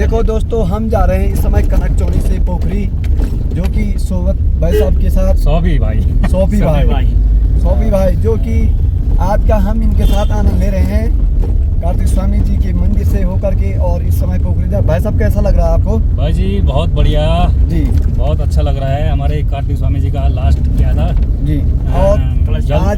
देखो दोस्तों, हम जा रहे हैं इस समय कनक चौड़ी से पोखरी, जो कि सोबत भाई साहब के साथ सोफी भाई जो कि आज का हम इनके साथ आनंद ले रहे हैं कार्तिक स्वामी जी के मंदिर से होकर के। और इस समय पोखरी जा भाई साहब, कैसा लग रहा है आपको? भाई जी बहुत बढ़िया जी, बहुत अच्छा लग रहा है। हमारे कार्तिक स्वामी जी का लास्ट क्या था जी, और आज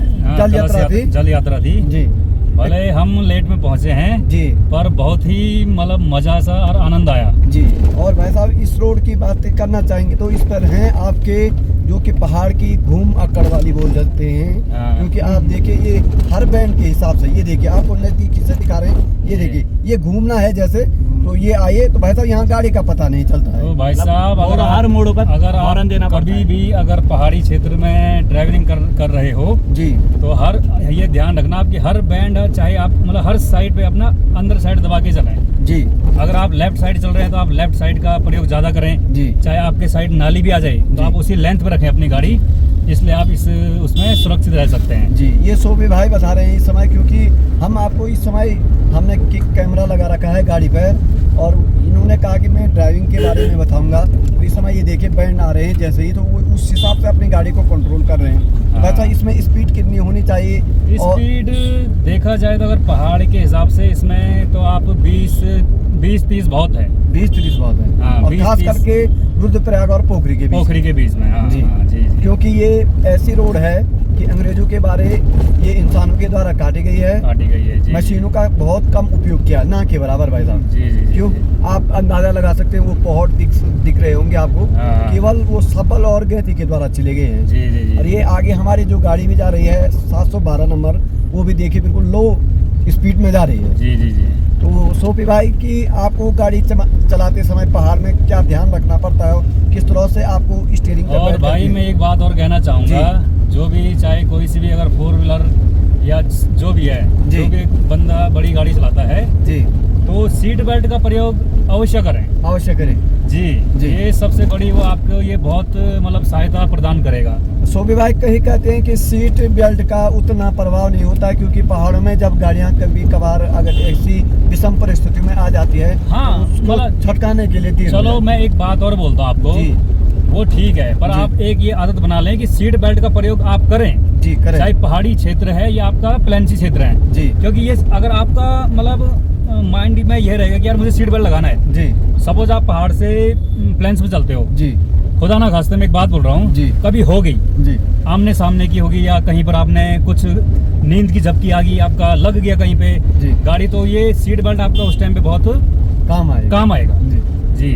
जल यात्रा थी जी। भले हम लेट में पहुंचे हैं जी, पर बहुत ही मतलब मजा सा और आनंद आया जी। और भाई साहब इस रोड की बात करना चाहेंगे तो इस पर हैं आपके जो कि पहाड़ की घूम अकड़ वाली बोल जाते हैं, क्योंकि आप देखिए ये हर बैंड के हिसाब से, ये देखिए आपको नजदीकी से दिखा रहे हैं, ये देखिए ये घूमना है जैसे, तो ये आइए तो भाई साहब यहाँ गाड़ी का पता नहीं चलता है। तो भाई साहब अगर हर मोड़ पर अगर हॉर्न देना कभी भी अगर पहाड़ी क्षेत्र में ड्राइविंग कर रहे हो जी, तो हर ये ध्यान रखना आपकी हर बैंड चाहे आप मतलब हर साइड पे अपना अंदर साइड दबा के चलें जी। अगर आप लेफ्ट साइड चल रहे हैं तो आप लेफ्ट साइड का प्रयोग ज्यादा करें जी। चाहे आपके साइड नाली भी आ जाए तो आप उसी लेंथ पे रखें अपनी गाड़ी, इसलिए आप उसमें सुरक्षित रह सकते हैं जी। ये सोफी भाई बता रहे हैं इस समय, क्योंकि हम आपको इस समय हमने कैमरा लगा रखा है गाड़ी पर और इन्होंने कहा कि मैं ड्राइविंग के बारे में बताऊंगा। तो इस समय ये देखिए बैंड आ रहे हैं जैसे ही, तो वो उस हिसाब से अपनी गाड़ी को कंट्रोल कर रहे हैं। वैसा इसमें स्पीड कितनी होनी चाहिए? स्पीड देखा जाए तो अगर पहाड़ के हिसाब से इसमें तो आप 20-30 बहुत है। 20-30 बहुत है। हाँ, और खास करके रुद्रप्रयाग और पोखरी के बीच में। हाँ, जी। हाँ, जी। क्योंकि ये ऐसी रोड है कि अंग्रेजों के बारे ये इंसानों के द्वारा काटी गई है जी। मशीनों का बहुत कम उपयोग किया, ना के बराबर भाई साहब जी। क्यों आप अंदाजा लगा सकते हैं, वो पहाड़ दिख रहे होंगे आपको, केवल वो सबल और गति के द्वारा चले गए हैं जी। और ये आगे हमारी जो गाड़ी में जा रही है 712 नंबर, वो भी देखिए बिल्कुल लो स्पीड में जा रही है जी। तो सोफी भाई की आपको गाड़ी चलाते समय पहाड़ में क्या ध्यान रखना पड़ता है, किस तरह से आपको स्टीयरिंग करना और भाई मैं एक बात और कहना चाहूँगा, जो भी चाहे कोई सी भी अगर 4 व्हीलर या जो भी है, जो भी बंदा बड़ी गाड़ी चलाता है जी, तो सीट बेल्ट का प्रयोग अवश्य करें जी। ये सबसे बड़ी वो आपको ये बहुत मतलब सहायता प्रदान करेगा। सोफी भाई कहीं कहते हैं कि सीट बेल्ट का उतना प्रभाव नहीं होता है, क्योंकि पहाड़ों में जब गाड़ियां कभी कभार अगर ऐसी विषम परिस्थिति में आ जाती है, हाँ, मतलब छटकाने के लिए चलो मैं एक बात और बोलता हूँ आपको जी। वो ठीक है, पर आप एक ये आदत बना लें कि सीट बेल्ट का प्रयोग आप करें जी, चाहे पहाड़ी क्षेत्र है या आपका प्लेन्सी क्षेत्र है जी। क्योंकि ये अगर आपका मतलब माइंड में यह रहेगा कि यार मुझे सीट बेल्ट लगाना है जी, सपोज आप पहाड़ से प्लेन्स पे चलते हो जी, खुदा ना खास्ते में एक बात बोल रहा हूँ जी, कभी हो गई जी, आमने सामने की होगी या कहीं पर आपने कुछ नींद की झपकी आ गई, आपका लग गया कहीं पे जी गाड़ी, तो ये सीट बेल्ट आपका उस टाइम पे बहुत काम आएगा जी।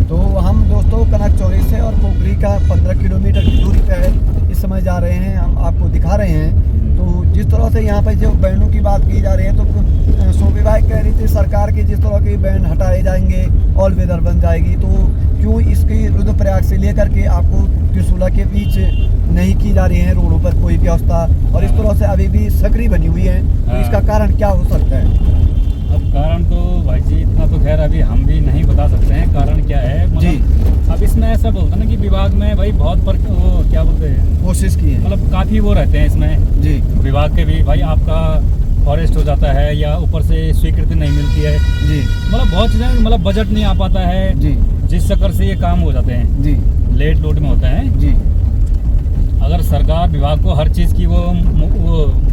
तो हम दोस्तों कनक चौड़ी से और पोखरी का 15 किलोमीटर की दूरी पे है इस समय जा रहे हैं, हम आपको दिखा रहे हैं। तो जिस तरह से यहाँ पर जो बैंडों की बात की जा रही है, तो सोफी भाई कह रही थी सरकार की जिस तरह की बैंड हटाए जाएंगे ऑल वेदर बन जाएगी, तो क्यों इसकी रुद्रप्रयाग से लेकर के आपको त्रिशूला के बीच नहीं की जा रही है रोडों पर कोई व्यवस्था, और इस तरह से अभी भी सकरी बनी हुई है, तो इसका कारण क्या हो सकता है? अब कारण तो भाई जी इतना तो खैर अभी हम भी नहीं बता सकते हैं कारण क्या है जी। अब इसमें ऐसा बोलते हैं ना कि विभाग में भाई बहुत वो क्या बोलते हैं, कोशिश की है, मतलब काफी वो रहते हैं इसमें जी, विभाग के भी भाई आपका फॉरेस्ट हो जाता है या ऊपर से स्वीकृति नहीं मिलती है जी, मतलब बहुत चीजें, मतलब बजट नहीं आ पाता है जी, जिस चक्कर से ये काम हो जाते हैं जी, लेट लोड में होते हैं जी। अगर सरकार विभाग को हर चीज की वो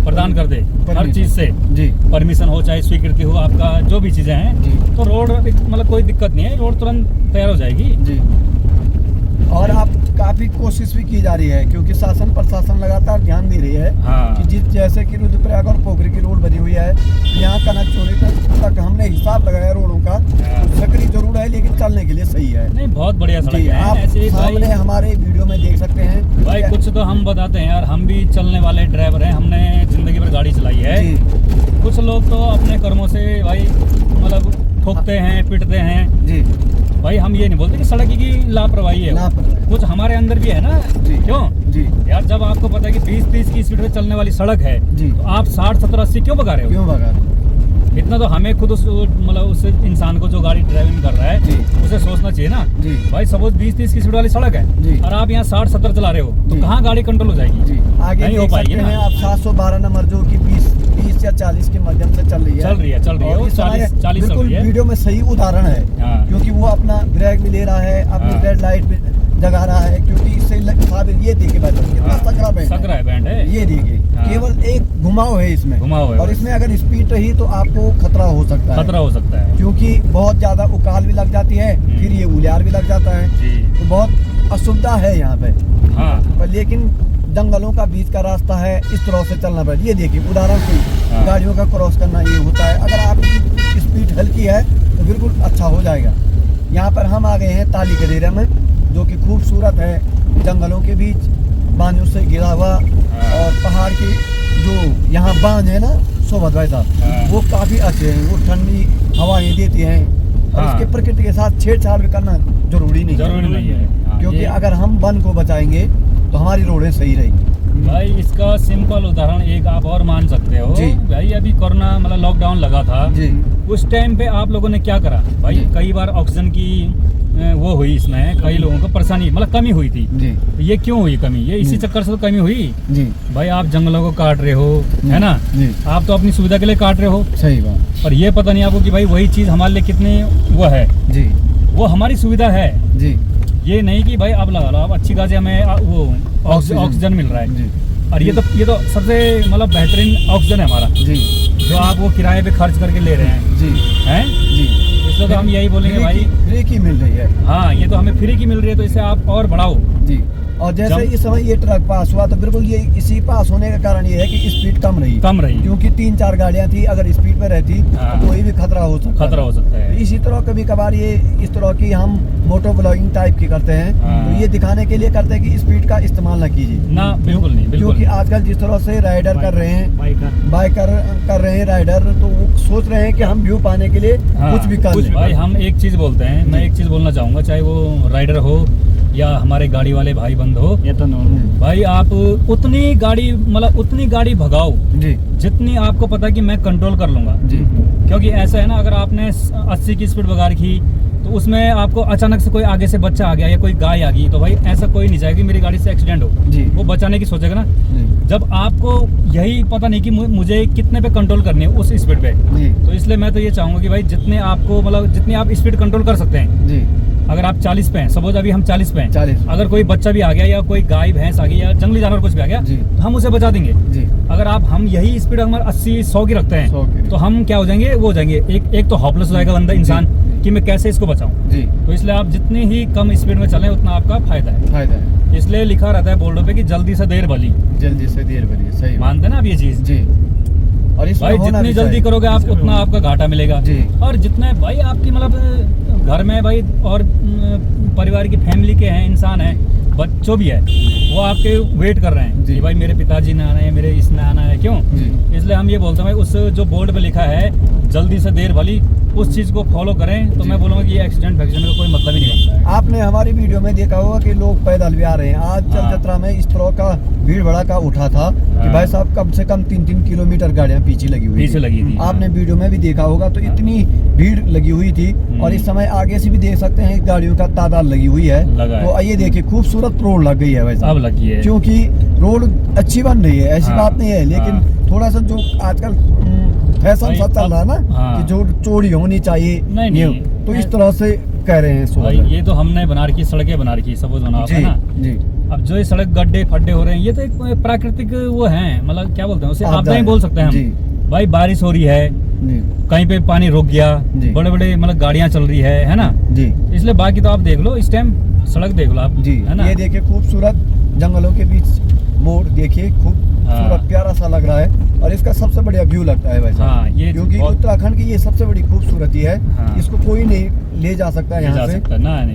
प्रदान कर दे, हर चीज से जी परमिशन हो चाहे स्वीकृति हो, आपका जो भी चीजें हैं जी, तो रोड मतलब कोई दिक्कत नहीं है, रोड तुरंत तैयार हो जाएगी जी। और आप काफी कोशिश भी की जा रही है, क्योंकि शासन प्रशासन लगातार ध्यान दे रही है कि जिस जैसे कि रुद्रप्रयाग और पोखरी की रोड बनी हुई है, यहाँ कनक चौड़ी तक हमने हिसाब लगाया रोडों का, सकरी जरूर है लेकिन चलने के लिए सही है। नहीं बहुत बढ़िया सड़क है, आप सामने हमारे वीडियो में देख सकते हैं भाई। कुछ तो हम बताते हैं यार, हम भी चलने वाले ड्राइवर हैं, हमने जिंदगी भर गाड़ी चलाई है। कुछ लोग तो अपने कर्मों से भाई मतलब ठोकते हैं, पिटते हैं जी। भाई हम ये नहीं बोलते कि सड़क की लापरवाही है, कुछ हमारे अंदर भी है ना जी। क्यों जी यार, जब आपको पता है कि 20-30 की स्पीड में चलने वाली सड़क है जी, तो आप 60-70-80 क्यों भगा रहे हो? इतना तो हमें खुद उस इंसान को जो गाड़ी ड्राइविंग कर रहा है उसे सोचना चाहिए ना जी। भाई सपोज 20-30 की स्पीड वाली सड़क जी। है और आप यहाँ 60-70 चला रहे हो तो कहाँ गाड़ी कंट्रोल हो जाएगी जी। आगे नहीं हो पाएगी ना। आप 712 नंबर जो कि 20 या 40 के माध्यम से चल रही है वो 40 चल बिल्कुल रही है। वीडियो में सही उदाहरण है हाँ। क्योंकि वो अपना ब्रेक भी ले रहा है, अपनी हाँ। रेड लाइट भी जगा रहा है, क्योंकि इससे ये देखिए भाई कितना सकरा बैंड है ये देखिए। हाँ। केवल एक घुमाव है इसमें, घुमाव है और इसमें अगर स्पीड रही तो आपको खतरा हो सकता है क्योंकि बहुत ज्यादा उकाल भी लग जाती है, फिर ये उलियार भी लग जाता है जी। तो बहुत असुविधा है यहाँ पे। हाँ। पर लेकिन जंगलों का बीच का रास्ता है, इस तरह से चलना पड़ेगा। ये देखिए उदाहरण से हाँ। गाड़ियों का क्रॉस करना ये होता है। अगर आपकी स्पीड हल्की है तो बिल्कुल अच्छा हो जाएगा। यहाँ पर हम आ गए हैं ताली के डेरे में, जो कि खूबसूरत है, जंगलों के बीच बांझों से घिरा हुआ, और पहाड़ की जो यहाँ बांझ है ना सोबत भाई साहब, वो काफी अच्छे हैं, वो ठंडी हवाएं देती हैं, और इसके प्रकृति के साथ छेड़छाड़ भी करना जरूरी नहीं है, क्योंकि अगर हम वन को बचाएंगे तो हमारी रोडें सही रहेगी। भाई इसका सिंपल उदाहरण एक आप और मान सकते हो जी। भाई अभी कोरोना मतलब लॉकडाउन लगा था जी। उस टाइम पे आप लोगों ने क्या करा भाई, कई बार ऑक्सीजन की वो हुई, इसमें कई लोगों को परेशानी मतलब कमी हुई थी जी। तो ये क्यों हुई कमी, ये इसी चक्कर से तो कमी हुई जी। भाई। आप जंगलों को काट रहे हो है ना जी। आप तो अपनी सुविधा के लिए काट रहे हो, सही बात। और ये पता नहीं आपको कि भाई वही चीज हमारे लिए कितनी वो है जी। वो हमारी सुविधा है जी। ये नहीं कि भाई आप लगा लो आप अच्छी खासी हमें वो ऑक्सीजन मिल रहा है जी। और ये तो सबसे मतलब बेहतरीन ऑक्सीजन है हमारा जी। जो आप वो किराए पे खर्च करके ले रहे हैं जी। हैं जी। इसलिए तो हम यही बोलेंगे भाई फ्री की मिल रही है। हाँ ये तो हमें फ्री की मिल रही है तो इसे आप और बढ़ाओ। जी। और जैसे इस समय ये ट्रक पास हुआ तो बिल्कुल ये इसी पास होने का कारण ये है कि स्पीड कम रही क्योंकि 3-4 गाड़ियां थी, अगर स्पीड पे रहती तो कोई भी खतरा हो सकता है। इसी तरह कभी कभार ये इस तरह की हम मोटो ब्लॉगिंग टाइप की करते हैं तो ये दिखाने के लिए करते हैं कि स्पीड का इस्तेमाल न कीजिए ना, बिल्कुल नहीं, क्योंकि आजकल जिस तरह से राइडर कर रहे हैं, बाइकर कर रहे हैं राइडर, तो वो सोच रहे हैं कि हम व्यू पाने के लिए कुछ भी कर लें। भाई हम एक चीज बोलते हैं, मैं एक चीज बोलना चाहूंगा, चाहे वो राइडर हो या हमारे गाड़ी वाले भाई बंद हो, ये तो भाई आप उतनी गाड़ी भगाओ जी जितनी आपको पता कि मैं कंट्रोल कर लूंगा जी। क्योंकि ऐसा है ना, अगर आपने 80 की स्पीड भगा रखी तो उसमें आपको अचानक से कोई आगे से बच्चा आ गया या कोई गाय आ गई तो भाई ऐसा कोई नहीं चाहेगा कि मेरी गाड़ी से एक्सीडेंट हो जी। वो बचाने की सोचेगा ना। जब आपको यही पता नहीं कि मुझे कितने पे कंट्रोल करनी है उस स्पीड पे, तो इसलिए मैं तो ये चाहूंगा कि भाई जितने आपको मतलब जितनी आप स्पीड कंट्रोल कर सकते हैं जी। अगर आप 40 पे हैं, सपोज अभी हम 40 पे हैं, 40। अगर कोई बच्चा भी आ गया या कोई गाय भैंस आ गई या जंगली जानवर कुछ भी आ गया तो हम उसे बचा देंगे जी। अगर हम यही स्पीड हमारे 80-100 की रखते हैं तो हम क्या हो जाएंगे, वो हो जाएंगे एक तो हॉपलेस हो जाएगा बंदा इंसान कि मैं कैसे इसको बचाऊं जी। तो इसलिए आप जितनी ही कम स्पीड में चलें उतना आपका फायदा है। इसलिए लिखा रहता है बोर्डों पे कि जल्दी से देर भली, सही मानते ना आप ये चीज जी। और भाई जितनी जल्दी करोगे आप उतना आपका घाटा मिलेगा जी। और जितने भाई आपकी मतलब घर में भाई और परिवार की फैमिली के हैं इंसान हैं, बच्चों भी है, वो आपके वेट कर रहे हैं कि भाई मेरे पिताजी ने आना है, मेरे इसने आना है, क्यों। इसलिए हम ये बोलते हैं भाई उस जो बोर्ड पे लिखा है जल्दी से देर भली, उस चीज को फॉलो करें तो मैं बोलूंगा कि ये एक्सीडेंट फैक्सीडेंट का कोई मतलब ही नहीं है। आपने हमारी वीडियो में देखा होगा कि लोग पैदल भी आ रहे हैं। आज चल जत्रा में इस तरह का भीड़ भड़का उठा था कि भाई साहब कम से कम 3-3 किलोमीटर गाड़ियां पीछे लगी थी। आपने वीडियो में भी देखा होगा तो इतनी भीड़ लगी हुई थी। और इस समय आगे से भी देख सकते हैं गाड़ियों का तादाद लगी हुई है। तो आइए देखिए खूबसूरत रोड लग गई है वैसे, अब लगी है क्योंकि रोड अच्छी बन रही है, ऐसी बात नहीं है, लेकिन थोड़ा सा जो आजकल फैशन सा चल रहा है ना कि जो चौड़ी होनी चाहिए नहीं, तो इस तरह से कह रहे हैं भाई। ये तो हमने बना रखी, सड़कें बना रखी, सपोज बना ना जी। अब जो ये सड़क गड्ढे फड्डे हो रहे हैं ये तो एक प्राकृतिक वो है, मतलब क्या बोलते हैं उसे, आपदा ही बोल सकते हैं हम। भाई बारिश हो रही है, कहीं पे पानी रुक गया, बड़े बड़े मतलब गाड़ियां चल रही है ना जी। इसलिए बाकी तो आप देख लो, इस टाइम सड़क देख लो आप जी, है ना। ये देखिए खूबसूरत जंगलों के बीच मोड़ देखिए, खूबसूरत प्यारा सा लग रहा है। और इसका सबसे बढ़िया व्यू लगता है वैसे ये, क्योंकि उत्तराखंड की ये सबसे बड़ी खूबसूरती है। इसको कोई नहीं ले जा सकता यहाँ से,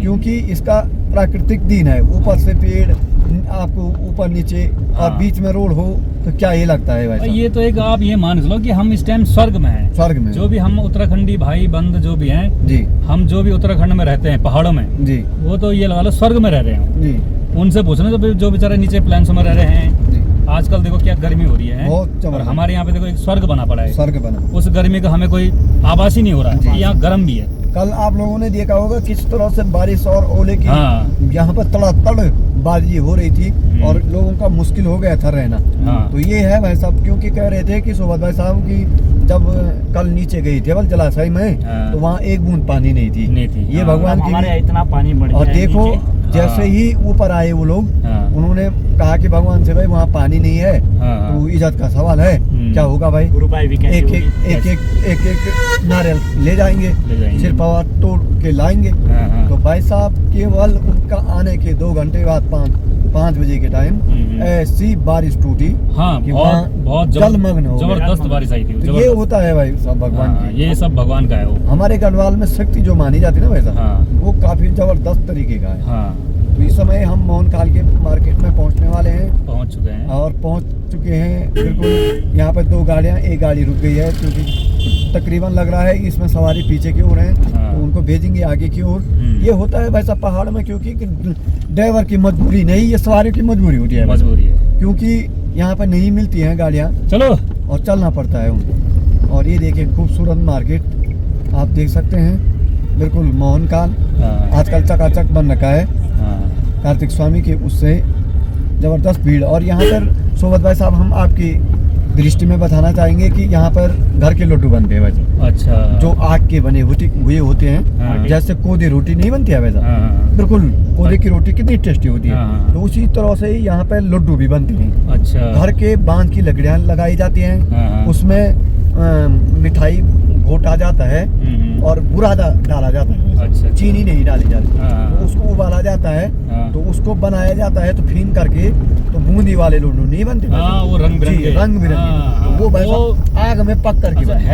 क्योंकि इसका प्राकृतिक दिन है। ऊपर से पेड़, आपको ऊपर नीचे और बीच में रोड हो तो क्या ये लगता है वैसे। ये तो एक आप ये मान लो कि हम इस टाइम स्वर्ग में हैं। स्वर्ग में जो भी हम उत्तराखंडी भाई बंद जो भी हैं जी, हम जो भी उत्तराखंड में रहते हैं पहाड़ों में जी, वो तो ये लगा लो स्वर्ग में रह रहे हैं जी। उनसे पूछना जो बेचारे नीचे प्लेन्स में रह रहे हैं, आजकल देखो क्या गर्मी हो रही है, बहुत और जबरदस्त। हमारे यहाँ पे देखो एक स्वर्ग बना पड़ा है। स्वर्ग बना। उस गर्मी का हमें कोई आभास ही नहीं हो रहा है। यहाँ गर्म भी है। कल आप लोगों ने देखा होगा किस तरह से बारिश और ओले की हाँ। यहाँ पर तड़ातड़ बारिश हो रही थी और लोगों का मुश्किल हो गया था रहना। हाँ। तो ये है भाई साहब, क्योंकि कह रहे थे कि सोबत भाई साहब की जब कल नीचे गई थे जलाशय में, हाँ। तो वहाँ एक बूंद पानी नहीं थी। ये हाँ। भगवान की हमारे इतना पानी बढ़ और गया है देखो नीचे। जैसे ही ऊपर आए वो लोग, हाँ। उन्होंने कहा कि भगवान से भाई वहाँ पानी नहीं है, हाँ। तो इज्जत का सवाल है, क्या होगा भाई? रुपए भी कैसे एक होगी? एक एक एक एक नारियल ले जाएंगे, सिर पावा तोड़ के लाएंगे। हाँ, हाँ। तो भाई साहब केवल उनका आने के 2 घंटे बाद 5 बजे के टाइम ऐसी बारिश टूटी हाँ, कि बहुत वहाँ बहुत जलमग्न हो गए। जबरदस्त बारिश आई थी। तो ये जबरदस्त। होता है भाई साहब भगवान हाँ, की। ये सब भगवान का है वो। हमारे गढ़वाल में शक्ति जो मानी जाती है ना भाई साहब, हाँ। वो काफी जबरदस्त तरीके का है। हाँ, तो इस समय हम मोहनकाल के मार्केट में पहुंचने वाले हैं पहुंच चुके हैं। और पहुंच चुके हैं बिल्कुल। यहाँ पर 2 गाड़ियाँ, एक गाड़ी रुक गई है क्योंकि तकरीबन लग रहा है कि इसमें सवारी पीछे की ओर है, हाँ। तो उनको भेजेंगे आगे की ओर। ये होता है वैसा पहाड़ में, क्योंकि ड्राइवर की मजबूरी नहीं, ये सवारी की मजबूरी होती है, मजबूरी है, क्योंकि यहाँ पर नहीं मिलती हैं गाड़ियाँ चलो। और चलना पड़ता है उनको। और ये देखिए खूबसूरत मार्केट आप देख सकते हैं, बिल्कुल मोहनकाल हाँ, आजकल चकाचक बन रखा है हाँ, कार्तिक स्वामी के उससे जबरदस्त भीड़। और यहाँ पर सोबत भाई साहब हम आपकी दृष्टि में बताना चाहेंगे कि यहाँ पर घर के लड्डू बनते हैं वैसे, अच्छा, जो आग के बने हुए होते हैं। हाँ। जैसे कोदे रोटी नहीं बनती है वैसा, हाँ, बिल्कुल कोदे की रोटी कितनी टेस्टी होती है, हाँ। तो उसी तरह से ही यहाँ पे लड्डू भी बनते हैं। अच्छा, घर के बांध की लकड़ियाँ लगाई जाती हैं, हाँ। उसमें मिठाई घोटा जाता है और बुरादा डाला जाता है। अच्छा, चीनी नहीं डाली जाती, हाँ। तो उसको उबाला जाता है, हाँ। तो उसको बनाया जाता है, तो फीन करके तो बूंदी वाले लड्डू नहीं बनते। हाँ, वो रंग जी, बिरंगे। रंग बिरंगे, हाँ, तो वो वो आग में पक करके अच्छा, बनते हैं।